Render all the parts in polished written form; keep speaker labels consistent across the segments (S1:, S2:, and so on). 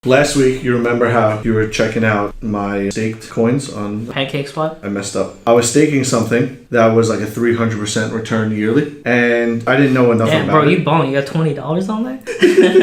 S1: Last week, you remember how you were checking out my staked coins on
S2: Pancake Swap?
S1: I messed up. I was staking something that was like a 300% return yearly, and I didn't know enough about
S2: bro,
S1: it.
S2: you balling. You got $20 on there?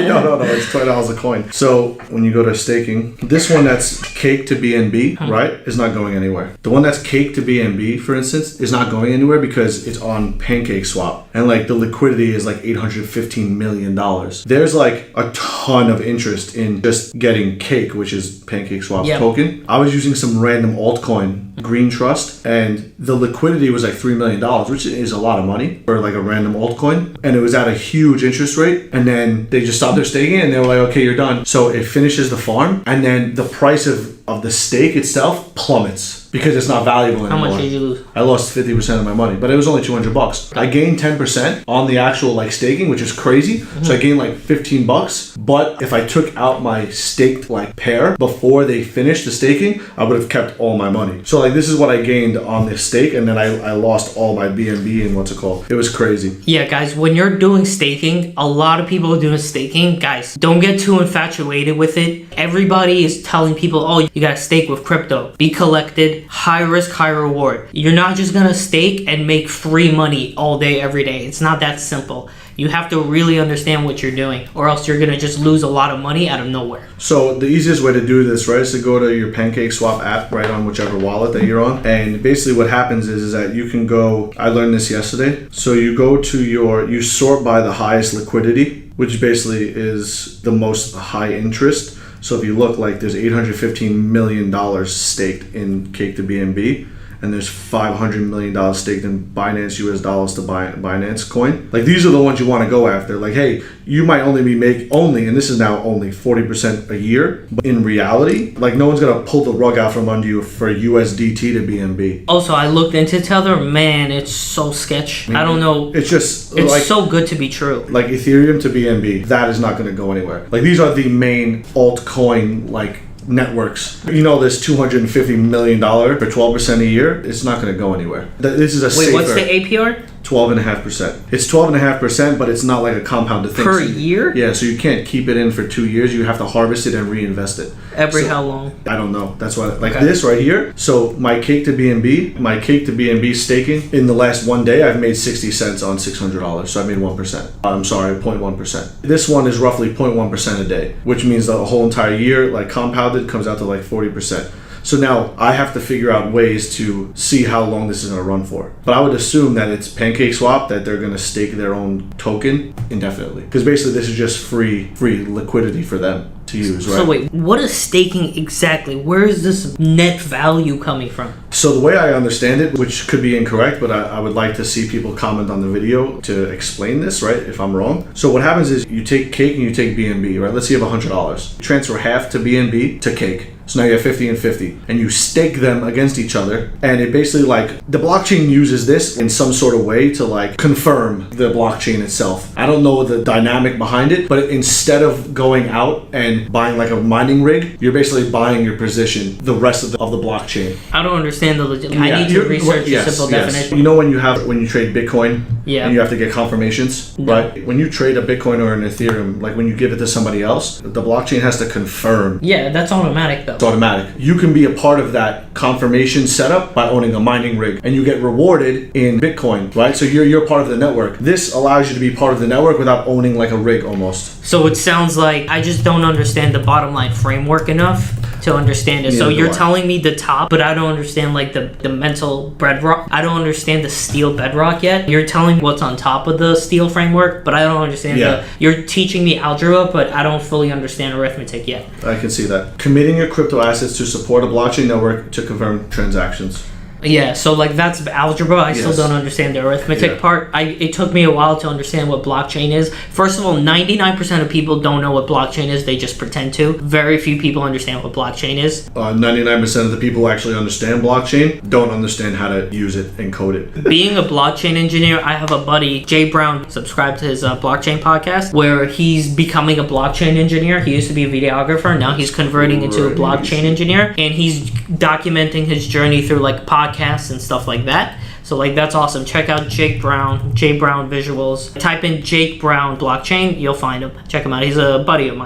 S1: No, it's $20 a coin. So when you go to staking, this one that's cake to BNB, right, is not going anywhere. The one that's cake to BNB, for instance, is not going anywhere because it's on Pancake Swap, and like the liquidity is like $815 million. There's like a ton of interest in just getting cake, which is Pancake Swap's token. I was using some random altcoin, Green Trust, and the liquidity was like $3 million, which is a lot of money for like a random altcoin, and it was at a huge interest rate, and then they just stopped their staking and they were like, okay, you're done. So it finishes the farm, and then the price of the stake itself plummets because it's not valuable anymore.
S2: How much did you lose?
S1: I lost 50% of my money, but it was only $200. I gained 10% on the actual like staking, which is crazy. So I gained like $15. But if I took out my staked like pair before they finished the staking, I would have kept all my money. So like this is what I gained on this stake, and then I lost all my BNB and what's it called? It was crazy.
S2: Yeah, guys, when you're doing staking, a lot of people are doing staking. Guys, don't get too infatuated with it. Everybody is telling people, oh, you gotta stake with crypto. Be collected. High risk, high reward. You're not just gonna stake and make free money all day, every day. It's not that simple. You have to really understand what you're doing, or else you're gonna just lose a lot of money out of nowhere.
S1: So the easiest way to do this, right, is to go to your Pancake Swap app, right, on whichever wallet that you're on. And basically what happens is that you can go, I learned this yesterday. So you go to you sort by the highest liquidity, which basically is the most high interest. So if you look, like there's $815 million staked in Cake to BNB, and there's $500 million staked in Binance US dollars to Binance coin. Like these are the ones you want to go after. Like, hey, you might only be and this is now only 40% a year, but in reality, like no one's gonna pull the rug out from under you for USDT to BNB.
S2: Also, I looked into Tether, man, it's so sketch. I don't know.
S1: It's just
S2: it's
S1: like,
S2: so good to be true.
S1: Like Ethereum to BNB, that is not gonna go anywhere. Like these are the main altcoin like networks. You know, this $250 million for 12% a year, it's not going to go anywhere. This is a safer.
S2: Wait, what's the APR?
S1: 12.5%. It's 12.5%, but it's not like a compounded thing.
S2: Per year?
S1: Yeah, so you can't keep it in for 2 years. You have to harvest it and reinvest it.
S2: Every how long?
S1: I don't know. That's why, like this right here. So my Cake to BNB staking, in the last 1 day, I've made 60 cents on $600. So I made 1%. I'm sorry, 0.1%. This one is roughly 0.1% a day, which means the whole entire year, like compounded, comes out to like 40%. So now I have to figure out ways to see how long this is going to run for. But I would assume that it's Pancake Swap, that they're going to stake their own token indefinitely. Because basically this is just free liquidity for them to use, right?
S2: So wait, what is staking exactly? Where is this net value coming from?
S1: So the way I understand it, which could be incorrect, but I would like to see people comment on the video to explain this, right, if I'm wrong. So what happens is you take Cake and you take BNB, right? Let's say you have $100. Transfer half to BNB to Cake. So now you have 50 and 50, and you stake them against each other, and it basically, like, the blockchain uses this in some sort of way to like confirm the blockchain itself. I don't know the dynamic behind it, but instead of going out and buying like a mining rig, you're basically buying your position the rest of the blockchain.
S2: I don't understand the legit. I need to research the simple definition.
S1: You know when you trade Bitcoin,
S2: yeah,
S1: and you have to get confirmations, right? When you trade a Bitcoin or an Ethereum, like when you give it to somebody else, the blockchain has to confirm.
S2: Yeah, that's automatic though.
S1: It's automatic. You can be a part of that confirmation setup by owning a mining rig, and you get rewarded in Bitcoin, right? So you're part of the network. This allows you to be part of the network without owning like a rig almost.
S2: So it sounds like I just don't understand the bottom line framework enough to understand it. So you're telling me the top, but I don't understand like the mental bedrock. I don't understand the steel bedrock yet. You're telling me what's on top of the steel framework, but I don't understand you're teaching me algebra, but I don't fully understand arithmetic yet.
S1: I can see that. Committing your crypto assets to support a blockchain network to confirm transactions.
S2: Yeah, so like that's algebra. I still don't understand the arithmetic part. It took me a while to understand what blockchain is. First of all, 99% of people don't know what blockchain is. They just pretend to. Very few people understand what blockchain is.
S1: 99% of the people who actually understand blockchain don't understand how to use it and code it.
S2: Being a blockchain engineer, I have a buddy, Jay Brown, subscribe to his blockchain podcast, where he's becoming a blockchain engineer. He used to be a videographer. Now he's converting into a blockchain engineer, and he's documenting his journey through like podcasts and stuff like that. So like that's awesome. Check out Jake Brown, J Brown Visuals. Type in Jake Brown blockchain, you'll find him. Check him out. He's a buddy of mine.